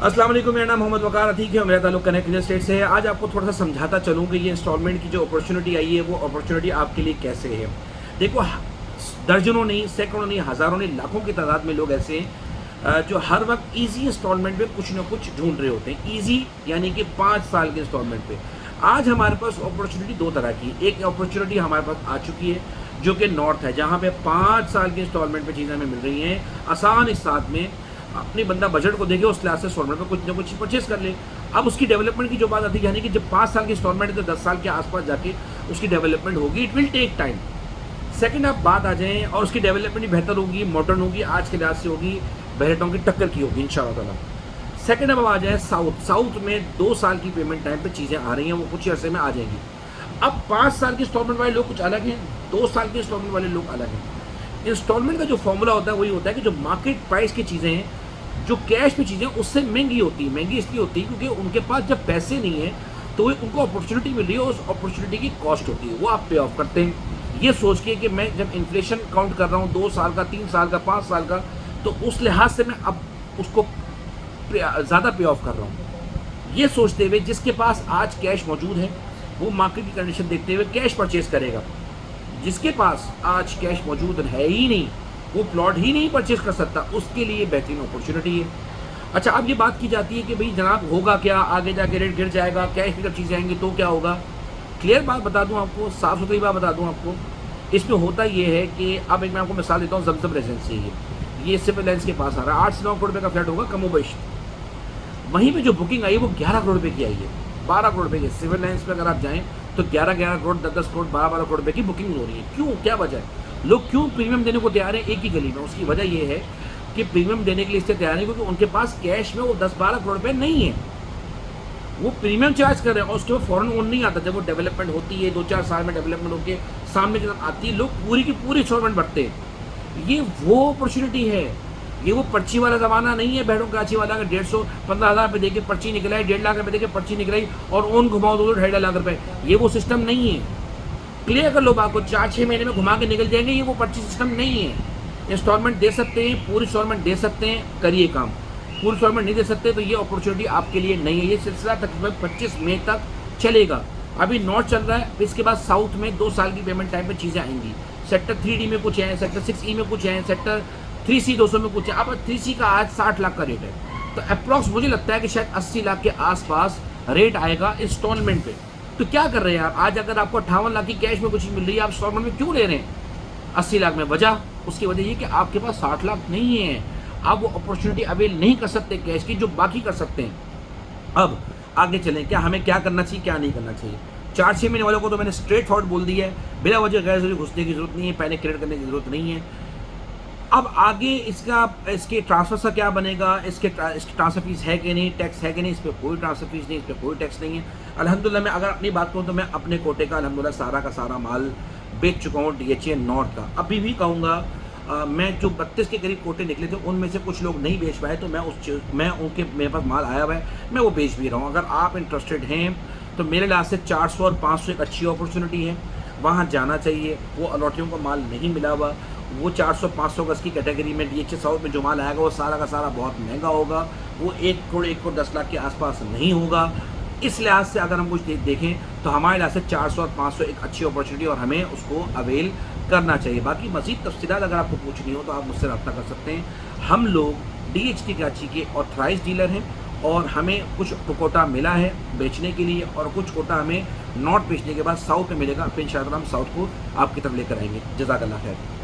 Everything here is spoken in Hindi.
अस्सलाम वालेकुम, मेरा नाम मोहम्मद वकार अतीक है। मेरा ताल्लुक कनेक्ट रियल एस्टेट से है। आज आपको थोड़ा सा समझाता चलूँ कि ये इंस्टॉलमेंट की जो अपॉर्चुनिटी आई है वो अपॉर्चुनिटी आपके लिए कैसे है। देखो, दर्जनों नहीं, सैकड़ों नहीं, हज़ारों नहीं, लाखों की तादाद में लोग ऐसे हैं जो हर वक्त ईजी इंस्टॉलमेंट पे कुछ ना कुछ ढूंढ रहे होते हैं। ईजी यानी कि 5 साल के इंस्टॉलमेंट पे। आज हमारे पास अपॉर्चुनिटी दो तरह की। एक अपॉर्चुनिटी हमारे पास आ चुकी है जो कि नॉर्थ है, जहाँ पे 5 साल की इंस्टॉलमेंट पे चीज़ें हमें मिल रही हैं आसान। इस साथ में अपनी बंदा बजट को देखे, उस लिहाज से इंस्टॉलमेंट में कुछ ना कुछ परचेस कर ले। अब उसकी डेवलपमेंट की जो बात आती है, यानी कि जब 5 साल की इंस्टॉलमेंट है तो 10 साल के आसपास जाके उसकी डेवलपमेंट होगी। It will take time. Second, आप बात आ जाएँ और उसकी डेवलपमेंट भी बेहतर होगी, मॉडर्न होगी, आज के लिहाज से होगी, बहरेटों की टक्कर की होगी इंशाअल्लाह ताला। सेकंड, अब आ जाए साउथ में 2 साल की पेमेंट टाइम पे चीज़ें आ रही हैं, वो कुछ अर्से में आ जाएंगी। अब 5 साल की इंस्टॉलमेंट वाले लोग कुछ अलग हैं, 2 साल के इंस्टॉलमेंट वाले लोग अलग हैं। इंस्टॉलमेंट का जो फॉर्मूला होता है वही होता है कि जो मार्केट प्राइस की चीज़ें हैं, जो कैश में चीज़ें उससे महंगी होती है। महंगी इसलिए होती है क्योंकि उनके पास जब पैसे नहीं है तो उनको अपॉर्चुनिटी मिल रही है, उस अपॉर्चुनिटी की कॉस्ट होती है, वो आप पे ऑफ करते हैं ये सोच के कि मैं जब इन्फ्लेशन काउंट कर रहा हूँ 2 साल का, 3 साल का, 5 साल का, तो उस लिहाज से मैं अब उसको ज़्यादा पे ऑफ कर रहा हूँ। ये सोचते हुए जिसके पास आज कैश मौजूद है वो मार्केट की कंडीशन देखते हुए कैश परचेज करेगा। जिसके पास आज कैश मौजूद है ही नहीं, वो प्लॉट ही नहीं परचेज कर सकता, उसके लिए बेहतरीन अपॉर्चुनिटी है। अच्छा, अब ये बात की जाती है कि भाई जनाब होगा क्या, आगे जाके रेट गिर जाएगा, कैश में जब चीज़ें आएंगी तो क्या होगा। क्लियर बात बता दूं आपको, साफ़ सुथरी बात बता दूं आपको। इसमें होता ये है कि अब एक मैं आपको मिसाल देता हूँ, जमजम रेजिडेंसी है, ये सिविल लाइन्स के पास आ रहा है, 8 से 9 करोड़ रुपये का फ्लैट होगा कमोबेश। वहीं पे जो बुकिंग आई है वो 11 करोड़ रुपये की आई है, 12 करोड़ रुपये की। सिविल लाइन्स पे अगर आप जाएँ तो 11 करोड़, 10 करोड़, 12 करोड़ रुपये की बुकिंग हो रही है। क्यों, क्या वजह है? लोग क्यों प्रीमियम देने को तैयार है एक ही गली में? उसकी वजह यह है कि प्रीमियम देने के लिए इससे तैयार है क्योंकि उनके पास कैश में वो 10-12 करोड़ रुपये नहीं है। वो प्रीमियम चार्ज कर रहे हैं और उसके बाद फॉरन ओन नहीं आता। जब वो डेवलपमेंट होती है 2-4 साल में डेवलपमेंट होकर सामने जब आती है, लोग पूरी की पूरी इंस्टॉलमेंट भरते हैं। ये वो अपॉर्चुनिटी है, ये वो पर्ची वाला ज़माना नहीं है। भेड़ों कराची वाला का 150-15 हज़ार रुपये देके पर्ची निकलाई, 1.5 लाख रुपये देके पर्ची निकलाई और ओन घुमाओ 2-2.5 लाख रुपये। ये वो सिस्टम नहीं है। क्लियर कर लो बात को, 4-6 महीने में घुमा के निकल जाएंगे, ये वो पर्ची सिस्टम नहीं है। इंस्टॉलमेंट दे सकते हैं, पूरी इंस्टॉलमेंट दे सकते हैं, करिए काम। पूरी इंस्टॉलमेंट नहीं दे सकते तो ये अपॉर्चुनिटी आपके लिए नहीं है। ये सिलसिला तकरीबन 25 मई तक चलेगा। अभी नॉर्थ चल रहा है, इसके बाद साउथ में 2 साल की पेमेंट टाइम पे चीज़ें आएंगी। सेक्टर 3D में कुछ है, सेक्टर 6E में कुछ है, सेक्टर 3C 200 में कुछ है। अब 3C का आज 60 लाख का रेट है, तो अप्रॉक्स मुझे लगता है कि शायद 80 लाख के आसपास रेट आएगा इंस्टॉलमेंट पे। तो क्या कर रहे हैं आप? आज अगर आपको 58 लाख की कैश में कुछ मिल रही है, आप इंस्टॉलमेंट में क्यों ले रहे हैं 80 लाख में? वजह, उसकी वजह ये कि आपके पास 60 लाख नहीं है। आप वो अपॉर्चुनिटी अवेल नहीं कर सकते कैश की जो बाकी कर सकते हैं। अब आगे चलें, क्या हमें क्या करना चाहिए, क्या नहीं करना चाहिए। 4-6 महीने वालों को तो मैंने स्ट्रेट फॉरवर्ड बोल दिया है, बिना वजह गैर जरूरी घुसने की जरूरत नहीं है, पैनिक क्रिएट करने की जरूरत नहीं है। अब आगे इसके ट्रांसफर का क्या बनेगा, इसके ट्रांसफर फीस है कि नहीं, टैक्स है कि नहीं, इस पर कोई ट्रांसफर फीस नहीं, इस पर कोई टैक्स नहीं है। अल्हम्दुलिल्लाह मैं अगर अपनी बात करूँ तो मैं अपने कोटे का अल्हम्दुलिल्लाह सारा का सारा माल बेच चुका हूँ DHA नॉर्थ का। अभी भी कहूँगा मैं जो 32 के करीब कोटे निकले थे उनमें से कुछ लोग नहीं बेच पाए, तो मैं उनके मेरे पास माल आया हुआ है, मैं वो बेच भी रहा हूँ। अगर आप इंटरेस्टेड हैं तो मेरे लिहाज से 400 और 500 एक अच्छी अपॉर्चुनिटी है, वहाँ जाना चाहिए। वो अलॉटियों का माल नहीं मिला हुआ, वो 400-500 गज की कैटेगरी में DHA साउथ में जो माल आएगा वो सारा का सारा बहुत महंगा होगा, वो 1 करोड़ 10 लाख के आसपास नहीं होगा। इस लिहाज से अगर हम कुछ देखें तो हमारे लिहाज से 400 और 500 एक अच्छी अपॉर्चुनिटी और हमें उसको अवेल करना चाहिए। बाकी मज़ीद तफसीलात अगर आपको पूछनी हो तो आप मुझसे रब्ता कर सकते हैं। हम लोग DHT कराची के ऑथराइज्ड डीलर हैं और हमें कुछ कोटा मिला है बेचने के लिए और कुछ कोटा हमें नॉर्थ बेचने के बाद साउथ में मिलेगा। फिर इंशाअल्लाह हम साउथ को आपकी तरफ लेकर आएंगे। जज़ाकल्लाह खैर।